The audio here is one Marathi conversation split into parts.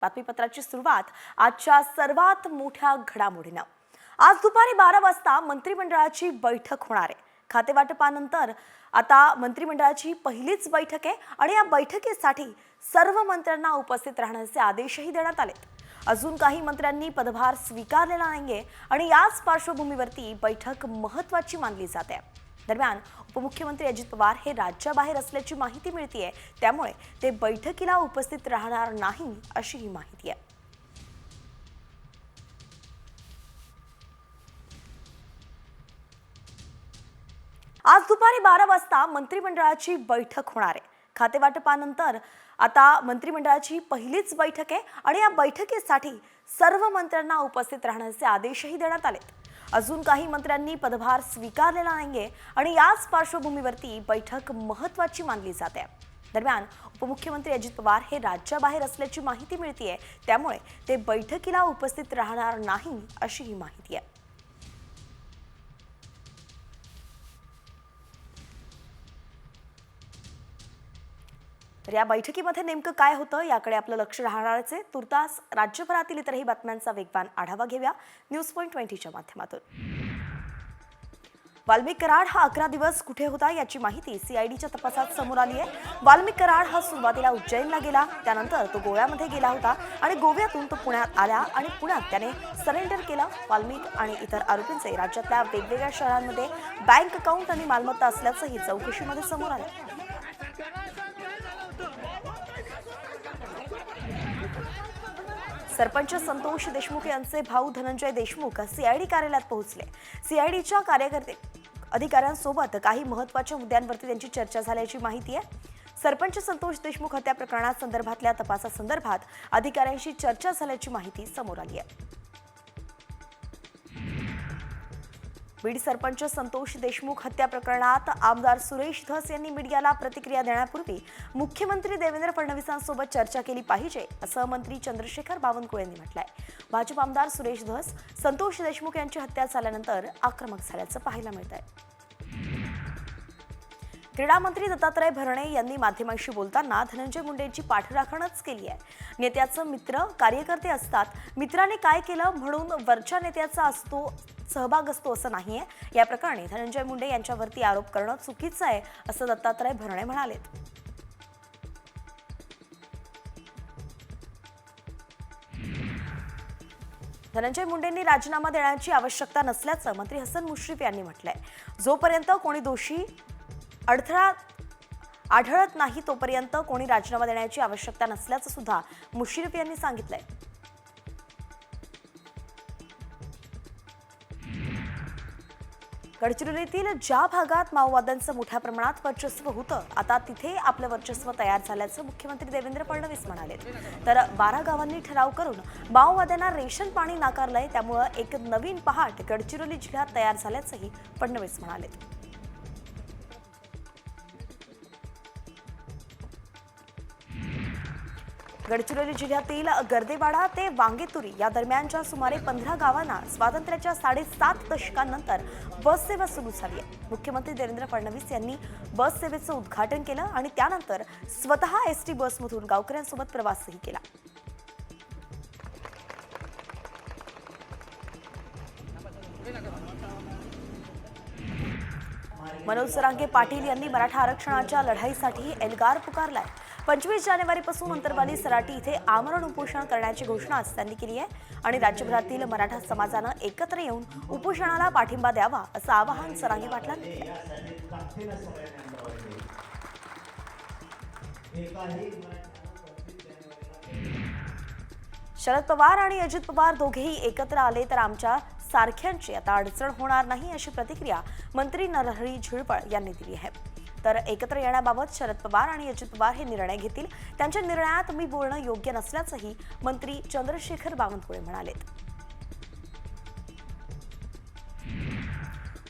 बातमीपत्राची सुरुवात आजच्या सर्वात मोठ्या घडामोडीनं। आज दुपारी 12 वाजता मंत्रिमंडळाची बैठक होणार आहे। खातेवाटपानंतर आता मंत्रिमंडळाची पहिलीच बैठक आहे आणि या बैठकीसाठी सर्व मंत्र्यांना उपस्थित राहण्याचे आदेशही देण्यात आलेत। अजून काही मंत्र्यांनी पदभार स्वीकारलेला नाहीये आणि याच पार्श्वभूमीवरती बैठक महत्त्वाची मानली जाते। दरम्यान उपमुख्यमंत्री अजित पवार हे राज्याबाहेर असल्याची माहिती मिळतेय, त्यामुळे ते बैठकीला उपस्थित राहणार नाही अशी ही माहिती आहे। आज दुपारी 12 वाजता मंत्रिमंडळाची बैठक होणार आहे। खातेवाटपानंतर आता मंत्रिमंडळाची पहिलीच बैठक आहे आणि या बैठकीसाठी सर्व मंत्र्यांना उपस्थित राहण्याचे आदेशही देण्यात आलेत। अजून काही मंत्र्यांनी पदभार स्वीकारलेला नाहीये आणि याच पार्श्वभूमीवरती बैठक महत्त्वाची मानली जाते। दरम्यान उपमुख्यमंत्री अजित पवार हे राज्याबाहेर असल्याची माहिती मिळतेय, त्यामुळे ते बैठकीला उपस्थित राहणार नाही अशी ही माहिती आहे। तर या बैठकीमध्ये नेमकं काय होतं याकडे आपलं लक्ष राहणारच आहे। तुर्तास राज्यभरातील इतरही बातम्यांचा वेगवान आढावा घेऊया न्यूज पॉइंट 20च्या माध्यमातून। वाल्मिक कराड हा 11 दिवस कुठे होता याची माहिती सीआयडीच्या तपासात समोर आली आहे। वाल्मिक कराड हा सुरुवातीला उज्जैनला गेला, त्यानंतर तो गोव्यामध्ये गेला होता आणि गोव्यातून तो पुण्यात आला आणि पुण्यात त्याने सरेंडर केलं। वाल्मिक आणि इतर आरोपींचे राज्यातल्या वेगवेगळ्या शहरांमध्ये बँक अकाउंट आणि मालमत्ता असल्याचंही चौकशीमध्ये समोर आलं। सरपंच संतोष देशमुख यांचे भाऊ धनंजय देशमुख सीआयडी कार्यालयात पोहोचले। सीआयडीच्या अधिकाऱ्यांसोबत काही महत्त्वाच्या मुद्द्यांवरती त्यांची चर्चा झाल्याची माहिती आहे। सरपंच संतोष देशमुख हत्या प्रकरणासंदर्भातल्या तपासासंदर्भात अधिकाऱ्यांशी चर्चा झाल्याची माहिती समोर आली आहे। बीड सरपंच संतोष देशमुख हत्या प्रकरणात आमदार सुरेश धस यांनी मीडियाला प्रतिक्रिया देण्यापूर्वी मुख्यमंत्री देवेंद्र फडणवीसांसोबत चर्चा केली पाहिजे असं मंत्री चंद्रशेखर बावनकुळे यांनी म्हटलंय। भाजप आमदार सुरेश धस संतोष देशमुख यांची हत्या झाल्यानंतर आक्रमक झाल्याचं पाहायला मिळतंय। क्रीडा मंत्री दत्तात्रय भरणे यांनी माध्यमांशी बोलताना धनंजय मुंडेंची पाठराखणच केली आहे। नेत्याचं मित्र कार्यकर्ते असतात, मित्राने काय केलं म्हणून वरच्या नेत्याचा सहभाग असतो असं नाहीये। या प्रकरणी धनंजय मुंडे यांच्यावरती आरोप करणं चुकीचं आहे असं दत्तात्रय भरणे म्हणालेत। धनंजय मुंडेंनी राजीनामा देण्याची आवश्यकता नसल्याचं मंत्री हसन मुश्रीफ यांनी म्हटलंय। जोपर्यंत कोणी दोषी आढळत नाही तोपर्यंत कोणी राजीनामा देण्याची आवश्यकता नसल्याचं सुद्धा मुश्रीफ यांनी सांगितलंय। गडचिरोलीतील ज्या भागात माओवाद्यांचं मोठ्या प्रमाणात वर्चस्व होतं, आता तिथे आपलं वर्चस्व तयार झाल्याचं मुख्यमंत्री देवेंद्र फडणवीस म्हणाले। तर 12 गावांनी ठराव करून माओवाद्यांना रेशन पाणी नाकारलंय, त्यामुळे एक नवीन पहाट गडचिरोली जिल्ह्यात तयार झाल्याचंही फडणवीस म्हणाले। गडचिरोली जिल्ह्यातील गर्देवाडा ते वांगेतुरी या दरम्यानच्या सुमारे 15 गावांना स्वातंत्र्याच्या 7.5 दशकांनंतर बस सेवा सुरू झाली आहे। मुख्यमंत्री देवेंद्र फडणवीस यांनी बस सेवेचं उद्घाटन केलं आणि त्यानंतर स्वतः एसटी बसमधून गावकऱ्यांसोबत प्रवासही केला। मनोज जरांगे पाटील यांनी मराठा आरक्षणाच्या लढाईसाठी एल्गार पुकारलाय। 25 जानेवारीपासून अंतरवाली सराटी इथे आमरण उपोषण करण्याची घोषणा त्यांनी केली आहे आणि राज्यभरातील मराठा समाजानं एकत्र येऊन उपोषणाला पाठिंबा द्यावा असं आवाहन जरांगे पाटलांनी केलं। शरद पवार आणि अजित पवार दोघेही एकत्र आले तर आमच्या सारख्यांची आता अडचण होणार नाही अशी प्रतिक्रिया मंत्री नरहरी झिरवळ यांनी दिली आहे। तर एकत्र येण्याबाबत शरद पवार आणि अजित पवार हे निर्णय घेतील, त्यांच्या निर्णयात मी बोलणं योग्य नसल्याचंही मंत्री चंद्रशेखर बावनकुळे म्हणाले।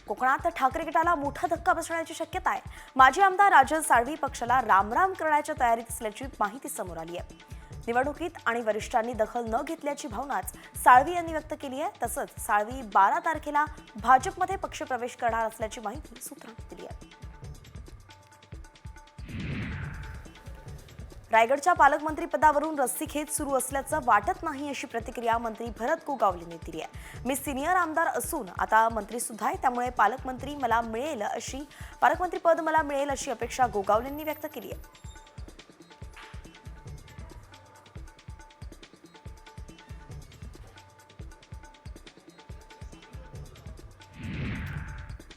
कोकणात ठाकरे गटाला मोठा धक्का बसण्याची शक्यता आहे। माजी आमदार राजन साळवी पक्षाला रामराम करण्याच्या तयारीत असल्याची माहिती समोर आली आहे। निवडणुकीत आणि वरिष्ठांनी दखल न घेतल्याची भावनाच साळवी यांनी व्यक्त केली आहे। तसंच साळवी 12 तारखेला भाजपमध्ये पक्षप्रवेश करणार असल्याची माहिती सूत्रांनी दिली आहे। रायगडच्या पालकमंत्रीपदावरून रस्सीखेच सुरू असल्याचं वाटत नाही अशी प्रतिक्रिया मंत्री भरत गोगावले यांनी दिली आहे. मी सिनियर आमदार असून आता मंत्री सुद्धा आहे, त्यामुळे पालकमंत्रीपद मला मिळेल अशी अपेक्षा गोगावले यांनी व्यक्त केली आहे.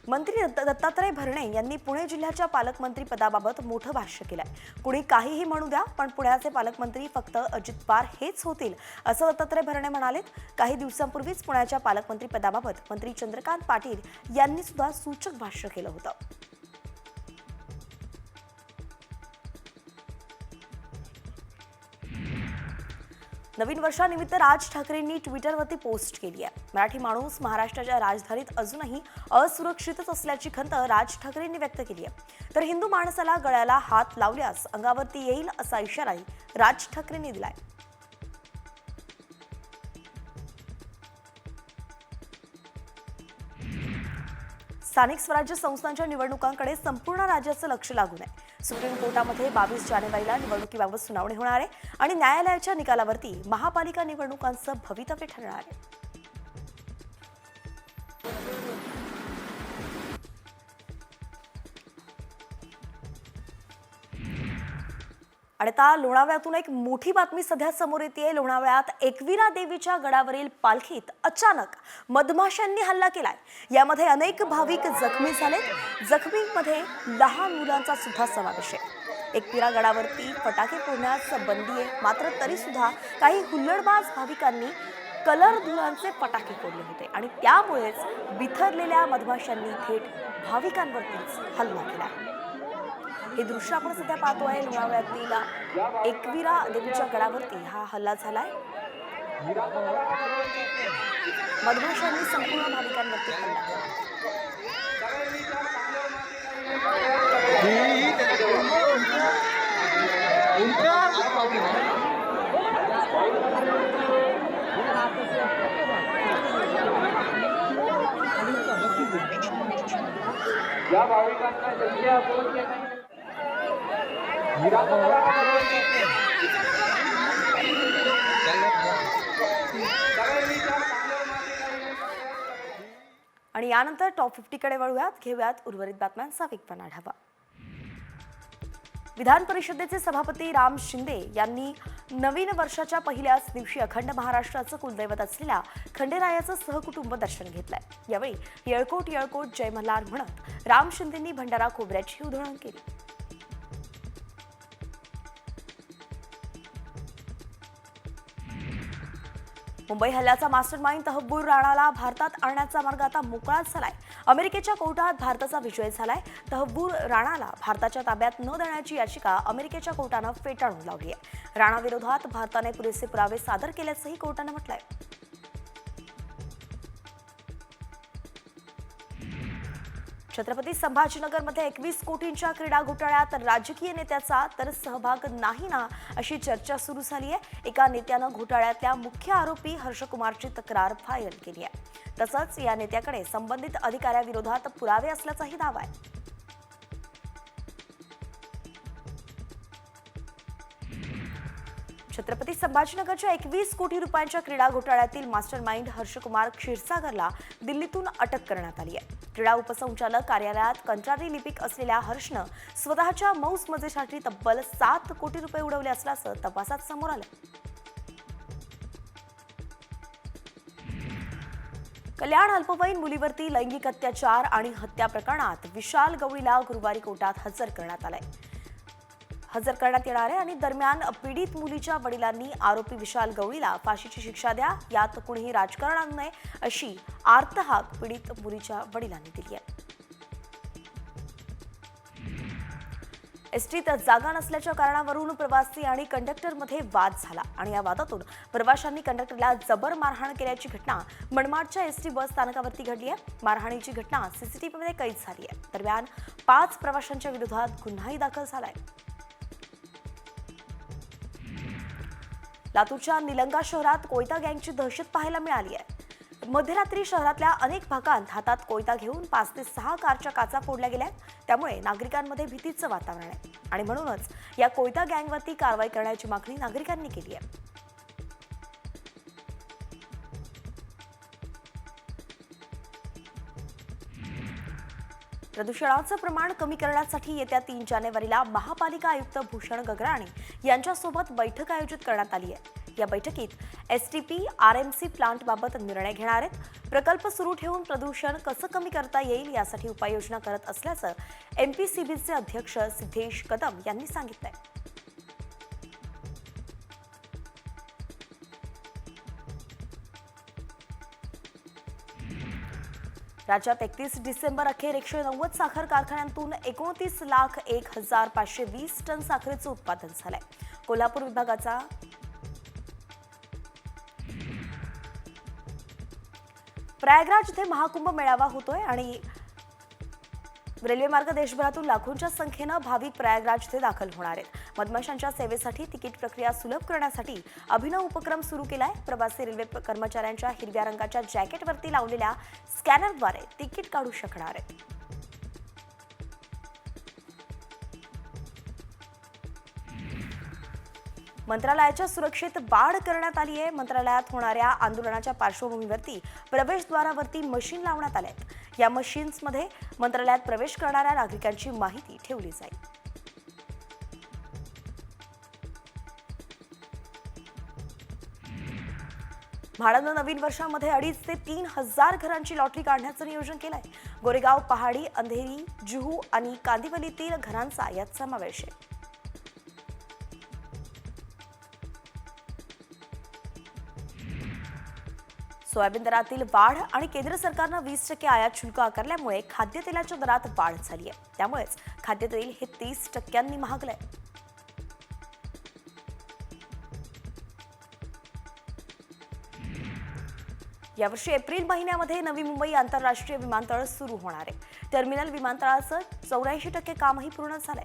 मंत्री दत्तात्रय भरणे यांनी पुणे जिल्ह्याच्या पालकमंत्री पदाबाबत मोठं भाष्य केलंय. कुणी काहीही म्हणू द्या, पण पुण्याचे पालकमंत्री फक्त अजित पवार हेच होतील असं दत्तात्रय भरणे म्हणालेत. काही दिवसांपूर्वीच पुण्याच्या पालकमंत्री पदाबाबत मंत्री चंद्रकांत पाटील यांनी सुद्धा सूचक भाष्य केलं होतं. नवीन वर्षानिमित्त राज ठाकरेंनी ट्विटरवरती पोस्ट केली आहे. मराठी माणूस महाराष्ट्राच्या राजधानीत अजूनही असुरक्षितच असल्याची खंत राज ठाकरेंनी व्यक्त केली आहे. तर हिंदू माणसाला गळ्याला हात लावल्यास अंगावरती येईल असा इशाराही राज ठाकरेंनी दिलाय. स्थानिक स्वराज्य संस्थांच्या निवडणुकांकडे संपूर्ण राज्याचं लक्ष लागून आहे. सुप्रीम कोर्टामध्ये 22 जानेवारीला निवडणुकीबाबत सुनावणी होणार आहे आणि न्यायालयाच्या निकालावरती महापालिका निवडणुकांचं भवितव्य ठरणार आहे. आणि आता लोणावळ्यातून एक मोठी बातमी सध्या समोर येते. लोणावळ्यात एकविरा देवीच्या गडावरील पालखीत अचानक मधमाशांनी हल्ला केलाय. यामध्ये अनेक भाविक जखमी झालेत. जखमींमध्ये लहान मुलांचा सुद्धा समावेश आहे. एकविरा गडावरती फटाके फोडण्यास बंदी आहे, मात्र तरी सुद्धा काही हुल्लडबाज भाविकांनी कलर धुरांचे फटाके फोडले होते आणि त्यामुळेच बिथरलेल्या मधमाशांनी थेट भाविकांवरतीच हल्ला केला. हे दृश्य आपण सध्या पाहतोय. लोणावळ्यातील एकविरा देवीच्या गडावरती हा हल्ला झालाय. मधमाशांनी संपूर्ण भाविकांवरती हल्ला केला. या भाविकांना जल्दी आणि यानंतर टॉप 50 कडे वळूयात. घेऊयात उर्वरित बातम्यांचा वेगवान आढावा. विधान परिषदेचे सभापती राम शिंदे यांनी नवीन वर्षाच्या पहिल्याच दिवशी अखंड महाराष्ट्राचं कुलदैवत असलेल्या खंडेरायाचं सहकुटुंब दर्शन घेतलंय. यावेळी येळकोट येळकोट जय मल्हार म्हणत राम शिंदेंनी भंडारा खोबऱ्याची उधळण केली. मुंबई हल्ल्याचा मास्टरमाइंड तहव्वूर राणाला भारतात आणण्याचा मार्ग आता मोकळाच झालाय. अमेरिकेच्या कोर्टात भारताचा विजय झालाय. तहव्वूर राणाला भारताच्या ताब्यात न देण्याची याचिका अमेरिकेच्या कोर्टानं फेटाळून लावली आहे. राणा विरोधात भारताने पुरेसे पुरावे सादर केल्याचंही कोर्टानं म्हटलंय. छत्रपती संभाजीनगरमध्ये 21 कोटींच्या क्रीडा घोटाळ्यात राजकीय नेत्याचा तर सहभाग नाही ना अशी चर्चा सुरू झाली आहे. एका नेत्यानं घोटाळ्यातल्या मुख्य आरोपी हर्षकुमारची तक्रार फाईल केली आहे. तसंच या नेत्याकडे संबंधित अधिकाऱ्याविरोधात पुरावे असल्याचाही दावा आहे. छत्रपती संभाजीनगरच्या 21 कोटी रुपयांच्या क्रीडा घोटाळ्यातील मास्टरमाइंड हर्षकुमार क्षीरसागरला दिल्लीतून अटक करण्यात आली आहे. क्रीडा उपसंचालक कार्यालयात कंत्राटी लिपिक असलेल्या हर्षनं स्वतःच्या मौजमजेसाठी तब्बल 7 कोटी रुपये उडवले असल्याचं तपासात समोर आलं. कल्याण अल्पवयीन मुलीवरती लैंगिक अत्याचार आणि हत्या प्रकरणात विशाल गवळीला गुरुवारी कोर्टात हजर करण्यात येणार आहे आणि दरम्यान पीडित मुलीच्या वडिलांनी आरोपी विशाल गवळीला फाशीची शिक्षा द्या, यात कुणीही राजकारण आणू नये अशी आर्तहाक पीडित मुलीच्या वडिलांनी दिली आहे. एसटीत जागा नसल्याच्या कारणावरून प्रवासी आणि कंडक्टरमध्ये वाद झाला आणि या वादातून प्रवाशांनी कंडक्टरला जबर मारहाण केल्याची घटना मनमाडच्या एसटी बस स्थानकावरती घडली आहे. मारहाणीची घटना सीसीटीव्हीमध्ये कैद झाली आहे. दरम्यान 5 प्रवाशांच्या विरोधात गुन्हाही दाखल झालाय. लातूरच्या निलंगा शहरात कोयता गँगची दहशत पाहायला मिळाली आहे. मध्यरात्री शहरातल्या अनेक भागांत हातात कोयता घेऊन 5 ते 6 कारच्या काचा फोडल्या गेल्या, त्यामुळे नागरिकांमध्ये भीतीचं वातावरण आहे आणि म्हणूनच या कोयता गँगवरती कारवाई करण्याची मागणी नागरिकांनी केली आहे. प्रदूषणाचं प्रमाण कमी करण्यासाठी येत्या 3 जानेवारीला महापालिका आयुक्त भूषण गगराणी यांच्यासोबत बैठक आयोजित करण्यात आली आहे. या बैठकीत STP RMC प्लांटबाबत निर्णय घेणार आहेत. प्रकल्प सुरू ठेवून प्रदूषण कसं कमी करता येईल यासाठी उपाययोजना करत असल्याचं MPCBचे अध्यक्ष सिद्धेश कदम यांनी सांगितलंय. राज्यात 31 डिसेंबर अखेर 190 साखर कारखान्यांतून 29,01,520 टन साखरेचं उत्पादन झालंय. कोल्हापूर विभागाचा प्रयागराज इथे महाकुंभ मेळावा होतोय आणि रेल्वे मार्ग देशभरातून लाखोंच्या संख्येनं भाविक प्रयागराज इथे दाखल होणार आहेत. मधमाशांच्या सेवेसाठी तिकीट प्रक्रिया सुलभ करण्यासाठी अभिनव उपक्रम सुरू केलाय. प्रवासी रेल्वे कर्मचाऱ्यांच्या हिरव्या रंगाच्या जॅकेटवरती लावलेल्या स्कॅनरद्वारे तिकीट काढू शकणार आहेत. मंत्रालयाच्या सुरक्षेत वाढ करण्यात आली आहे. मंत्रालयात होणाऱ्या आंदोलनाच्या पार्श्वभूमीवरती प्रवेशद्वारावरती मशीन लावण्यात आल्या आहेत. या मशीन्समध्ये मंत्रालयात प्रवेश करणाऱ्या नागरिकांची माहिती ठेवली जाईल. म्हाडानं नवीन वर्षामध्ये 2,500 ते 3,000 घरांची लॉटरी काढण्याचं नियोजन केलंय. गोरेगाव, पहाडी, अंधेरी, जुहू आणि कांदिवलीतील घरांचा यात समावेश आहे. सोयाबीन दरातील वाढ आणि केंद्र सरकारनं 20% आयात शुल्क आकारल्यामुळे खाद्यतेलाच्या दरात वाढ झाली आहे. त्यामुळेच खाद्यतेल हे 30% महागलंय. यावर्षी एप्रिल महिन्यामध्ये नवी मुंबई आंतरराष्ट्रीय विमानतळ सुरू होणार आहे. टर्मिनल विमानतळाचं 84% कामही पूर्ण झालंय.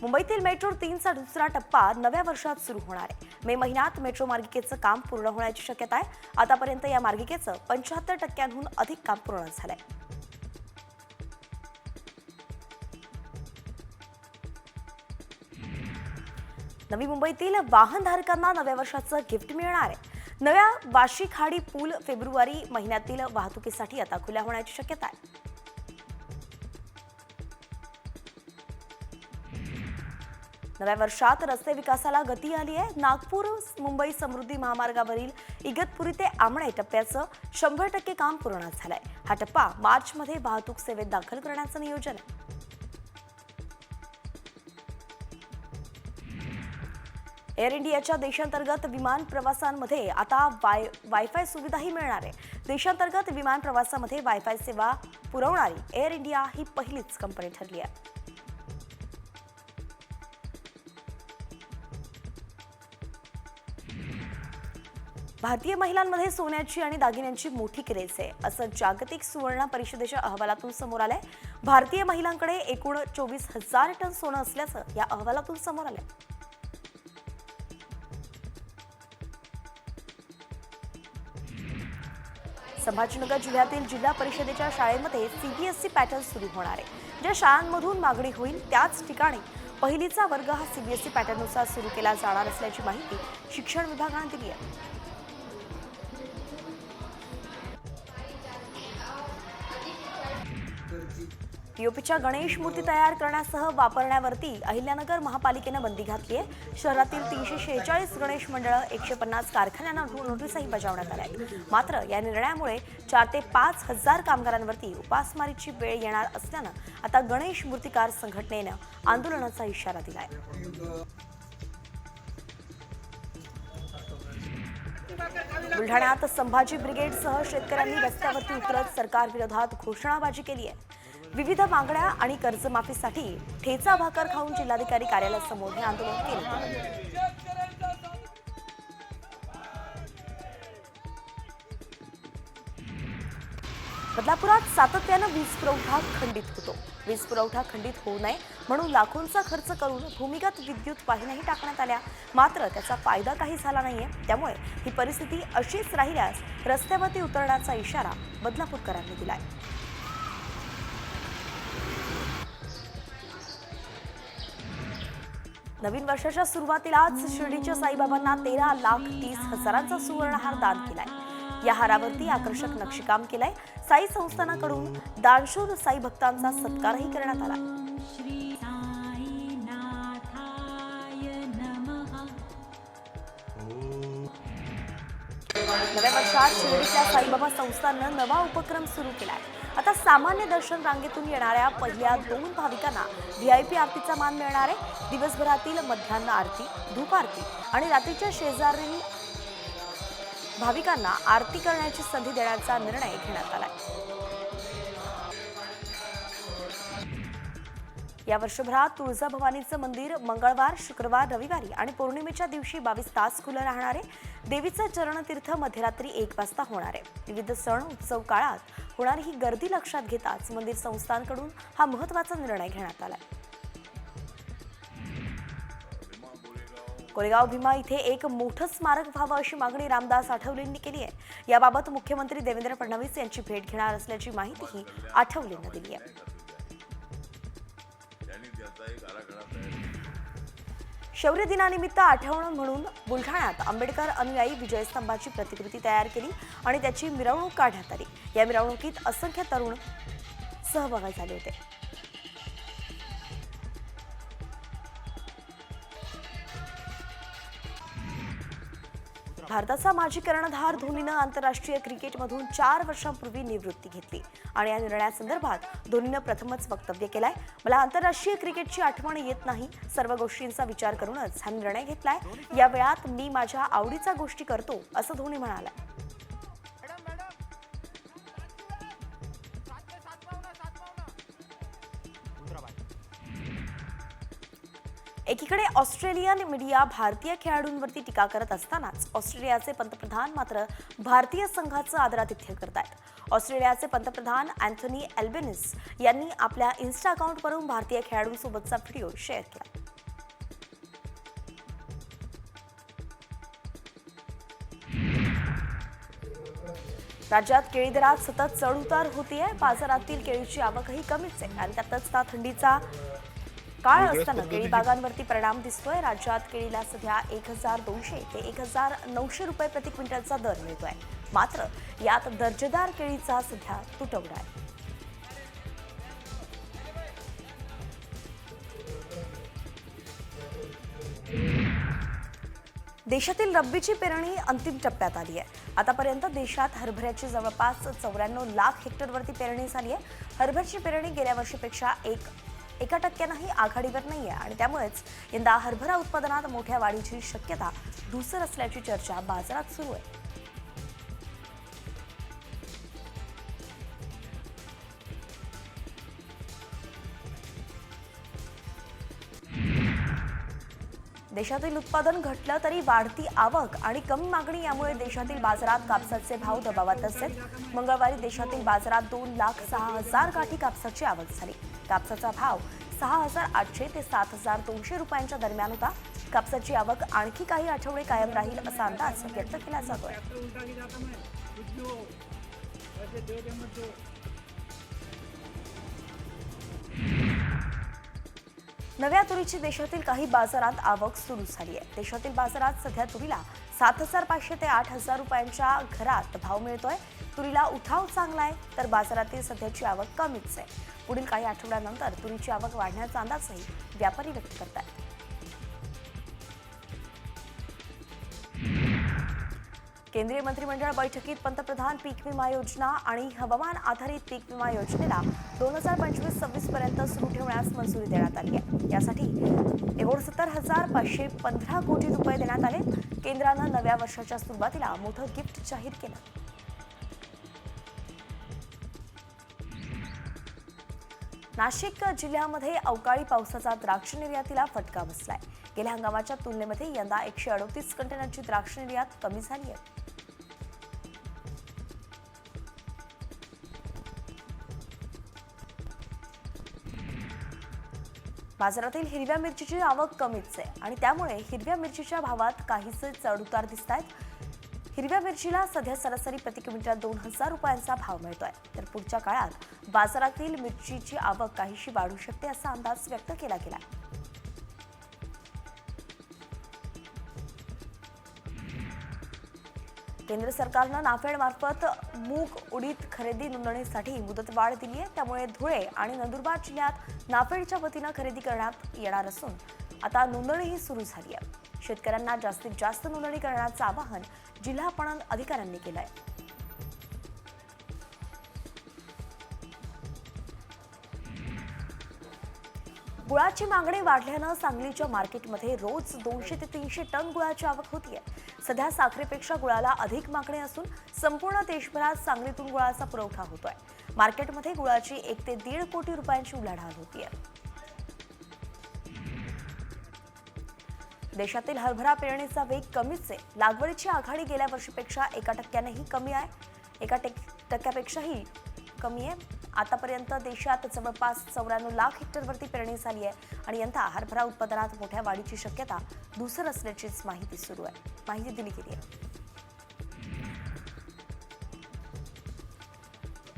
मुंबईतील मेट्रो 3चा दुसरा टप्पा नव्या वर्षात सुरू होणार आहे. मे महिन्यात मेट्रो मार्गिकेचं काम पूर्ण होण्याची शक्यता आहे. आतापर्यंत या मार्गिकेचं 75%हून अधिक काम पूर्ण झालंय. नवी मुंबईतील वाहनधारकांना नव्या वर्षाचं गिफ्ट मिळणार आहे. नव्या वाशी खाडी पूल फेब्रुवारी महिन्यातील वाहतुकीसाठी आता खुल्या होण्याची शक्यता आहे. नव्या वर्षात रस्ते विकासाला गती आली आहे. नागपूर मुंबई समृद्धी महामार्गावरील इगतपुरी ते आमणे टप्प्याचं 100% काम पूर्ण झालंय. हा टप्पा मार्चमध्ये वाहतूक सेवेत दाखल करण्याचं नियोजन आहे. एअर इंडियाच्या देशांतर्गत विमान प्रवासांमध्ये आता वायफाय सुविधाही मिळणार आहे. देशांतर्गत विमान प्रवासामध्ये वायफाय सेवा पुरवणारी एअर इंडिया ही पहिलीच कंपनी ठरली आहे. भारतीय महिलांमध्ये सोन्याची आणि दागिन्यांची मोठी क्रेज आहे, असं जागतिक सुवर्ण परिषदेच्या अहवालातून समोर आलंय. भारतीय महिलांकडे एकूण 24,000 टन सोनं असल्याचं या अहवालातून समोर आलंय. संभाजीनगर जिल्ह्यातील जिल्हा परिषदेच्या शाळेमध्ये CBSE पॅटर्न सुरू होणार आहे. ज्या शाळांमधून मागणी होईल त्याच ठिकाणी पहिलीचा वर्ग हा CBSE पॅटर्ननुसार सुरू केला जाणार असल्याची माहिती शिक्षण विभागाने दिली आहे. पीओपीच्या गणेश मूर्ती तयार करण्यासह वापरण्यावरती अहिल्यानगर महापालिकेनं बंदी घातली आहे. शहरातील 346 गणेश मंडळं 150 कारखान्यांना नोटीसही बजावण्यात आल्या आहेत. मात्र या निर्णयामुळे 4,000 ते 5,000 कामगारांवरती उपासमारीची वेळ येणार असल्यानं आता गणेश मूर्तिकार संघटनेनं आंदोलनाचा इशारा दिलाय. बुलढाण्यात संभाजी ब्रिगेडसह शेतकऱ्यांनी रस्त्यावरती उतरत सरकारविरोधात घोषणाबाजी केली आहे. विविध मागण्या आणि कर्जमाफीसाठी ठेचा भाकर खाऊन जिल्हाधिकारी कार्यालयासमोर हे आंदोलन केलं. बदलापुरात सातत्यानं वीज पुरवठा खंडित होतो. वीज पुरवठा खंडित होऊ नये म्हणून लाखोंचा खर्च करून भूमिगत विद्युत वाहिन्याही टाकण्यात आल्या. मात्र त्याचा फायदा काही झाला नाहीये. त्यामुळे ही परिस्थिती अशीच राहिल्यास रस्त्यावरती उतरण्याचा इशारा बदलापूरकरांनी दिलाय. नवीन वर्षाच्या सुरुवातीलाच शिर्डीच्या साईबाबांना 13,30,000चा सुवर्णहार दान केलाय. या हारावरती आकर्षक नक्षीकाम केलंय. साई संस्थानाकडून दानशूर साई भक्तांचा सत्कारही करण्यात आला. नव्या वर्षात शिर्डीच्या साईबाबा संस्थाननं नवा उपक्रम सुरू केलाय. आता सामान्य दर्शन रांगेतून येणाऱ्या पहिल्या 2 भाविकांना VIP आरतीचा मान मिळणार आहे. दिवसभरातील मध्यान्ह आरती, धूप आरती आणि रात्रीच्या शेजारील भाविकांना आरती करण्याची संधी देण्याचा निर्णय घेण्यात आलाय. या वर्षभरात तुळजाभवानीचं मंदिर मंगळवार, शुक्रवार, रविवारी आणि पौर्णिमेच्या दिवशी 22 तास खुलं राहणार आहे. देवीचं चरणतीर्थ मध्यरात्री 1 वाजता होणार आहे. विविध सण उत्सव काळात होणारी ही गर्दी लक्षात घेताच मंदिर संस्थानकडून हा महत्त्वाचा निर्णय घेण्यात आलाय. कोरेगाव भीमा इथे एक मोठं स्मारक व्हावं अशी मागणी रामदास आठवलेंनी केली आहे. याबाबत मुख्यमंत्री देवेंद्र फडणवीस यांची भेट घेणार असल्याची माहितीही आठवलेंनी दिली आहे. शौर्य दिनानिमित्त आठवण म्हणून बुलढाण्यात आंबेडकर अनुयायी विजयस्तंभाची प्रतिकृती तयार केली आणि त्याची मिरवणूक काढण्यात आली. या मिरवणुकीत असंख्य तरुण सहभागी झाले होते. भारताचा माजी कर्णधार धोनीनं आंतरराष्ट्रीय क्रिकेटमधून 4 वर्षांपूर्वी निवृत्ती घेतली आणि या निर्णयासंदर्भात धोनीनं प्रथमच वक्तव्य केलंय. मला आंतरराष्ट्रीय क्रिकेटची आठवण येत नाही. सर्व गोष्टींचा विचार करूनच हा निर्णय घेतलाय. या वेळात मी माझ्या आवडीच्या गोष्टी करतो असं धोनी म्हणाला. एकीकडे ऑस्ट्रेलियन मीडिया भारतीय खेळाडूंवरती टीका करत असतानाच ऑस्ट्रेलियाचे पंतप्रधान मात्र भारतीय संघाचं आदरातिथ्य करतायत. ऑस्ट्रेलियाचे पंतप्रधान अँथोनी अल्बेनिस यांनी आपल्या इन्स्टा अकाउंटवरून भारतीय खेळाडूंसोबतचा व्हिडिओ शेअर केला. राज्यात केळी दरात सतत चढउतार होतीये. बाजारातील केळीची आवकही कमीच आहे आणि त्यातच थंडीचा काळ असताना केळी बागांवरती परिणाम दिसतोय. राज्यात केळीला सध्या 1,200 ते 1,900 रुपये प्रति क्विंटलचा दर मिळतोय. मात्र यात दर्जेदार केळीचा सध्या तुटवडा आहे. देशातील रब्बीची पेरणी अंतिम टप्प्यात आली आहे. आतापर्यंत देशात हरभऱ्याची जवळपास 94 लाख हेक्टरवरती पेरणी झाली आहे. हरभऱ्याची पेरणी गेल्या वर्षीपेक्षा 1% आघाडीवर नाहीये आणि त्यामुळेच यंदा हरभरा उत्पादनात मोठ्या वाढीची शक्यता धुसर असल्याची चर्चा बाजारात सुरू आहे. देशातील उत्पादन घटलं तरी वाढती आवक आणि कमी मागणी यामुळे देशातील बाजारात कापसाचे भाव दबावात असतील. मंगळवारी देशातील बाजारात 2,06,000 गाठी कापसाची आवक झाली. कापसाचा भाव 6,800 ते 7,200 रुपयांच्या दरम्यान होता. कापसाची आवक आणखी काही आठवडे कायम राहील असा अंदाज व्यक्त केला जातोय. नव्या तुरीची देशातील काही बाजारात आवक सुरू झाली आहे. देशातील बाजारात सध्या तुरीला 7,500 ते 8,000 रुपयांच्या घरात भाव मिळतोय. तुरीला उठाव चांगला आहे तर बाजारातील सध्याची आवक कमीच आहे. पुढील काही आठवड्यानंतर तुरीची आवक वाढण्याचा अंदाजही व्यापारी व्यक्त करतात. केंद्रीय मंत्रिमंडळ बैठकीत पंतप्रधान पीक विमा योजना आणि हवामान आधारित पीक विमा योजनेला 2025-26 पर्यंत सुरू ठेवण्यास मंजुरी देण्यात आली आहे. यासाठी 69,515 कोटी रुपये देण्यात आले. केंद्रानं नव्या वर्षाच्या सुरुवातीला मोठं गिफ्ट जाहीर केलं. नाशिक जिल्ह्यामध्ये अवकाळी पावसाचा द्राक्ष निर्यातीला फटका बसलाय. गेल्या हंगामाच्या तुलनेमध्ये यंदा 138 कंटेनरची द्राक्ष निर्यात कमी झाली आहे. बाजारातील हिरव्या मिरचीची आवक कमीच आहे आणि त्यामुळे हिरव्या मिरचीच्या भावात काहीसे चढउतार दिसत आहेत। हिरव्या मिरचीला सध्या सरासरी प्रति क्विंटल 2,000 रुपयांचा भाव मिळतोय, तर पुढच्या काळात बाजारातील मिरचीची आवक काहीशी वाढू शकते असा अंदाज व्यक्त केला गेला। केंद्र सरकारनं नाफेडमार्फत मूग उडीद खरेदी नोंदणीसाठी मुदतवाढ दिली आहे। त्यामुळे धुळे आणि नंदुरबार जिल्ह्यात नाफेडच्या वतीनं खरेदी करण्यात येणार असून आता नोंदणीही सुरू झाली आहे। शेतकऱ्यांना जास्तीत जास्त नोंदणी करण्याचं आवाहन जिल्हा पणन अधिकाऱ्यांनी केलं आहे। गुळाची मागणी वाढल्यानं सांगलीच्या मार्केटमध्ये रोज 200 ते 300 टन गुळाची आवक होतीये। सध्या साखरेपेक्षा गुळाला अधिक मागणी असून संपूर्ण देशभरात सांगलीतून गुळाचा पुरवठा होतोय। मार्केटमध्ये गुळाची 1 ते 1.5 कोटी रुपयांची उलाढाल होतीये। देशातील हरभरा पेरणीचा वेग कमीच आहे। लागवडीची आघाडी गेल्या वर्षीपेक्षा 1% कमी आहे। 1% कमी आहे। आतापर्यंत देशात जवळपास 94 लाख हेक्टरवरती पेरणी झाली आहे आणि यंदा हरभरा उत्पादनात मोठ्या वाढीची शक्यता धुसर असल्याचीच माहिती दिली गेली आहे।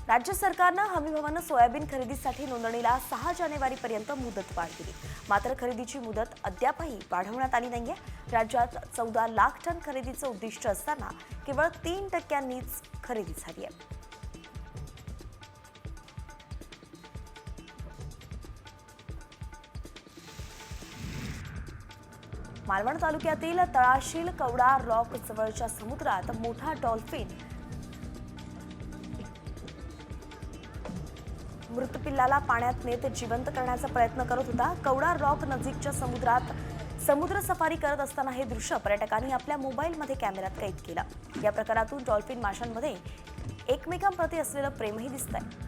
राज्य सरकारनं हमीभावानं सोयाबीन खरेदीसाठी नोंदणीला 6 जानेवारीपर्यंत मुदतवाढ दिली, मात्र खरेदीची मुदत अद्यापही वाढवण्यात आली नाहीये। राज्यात 14 लाख टन खरेदीचं उद्दिष्ट असताना केवळ 3%नीच खरेदी झाली आहे। मालवण तालुक्यातील तळाशील कवडा रॉक जवळच्या समुद्रात मोठा डॉल्फिन मृत पिल्लाला पाण्यात नेत जिवंत करण्याचा प्रयत्न करत होता। कवडा रॉक नजीकच्या समुद्रात समुद्र सफारी करत असताना हे दृश्य पर्यटकांनी आपल्या मोबाईलमध्ये कॅमेऱ्यात कैद केलं। या प्रकारातून डॉल्फिन माशांमध्ये एकमेकांप्रती असलेलं प्रेमही दिसतंय।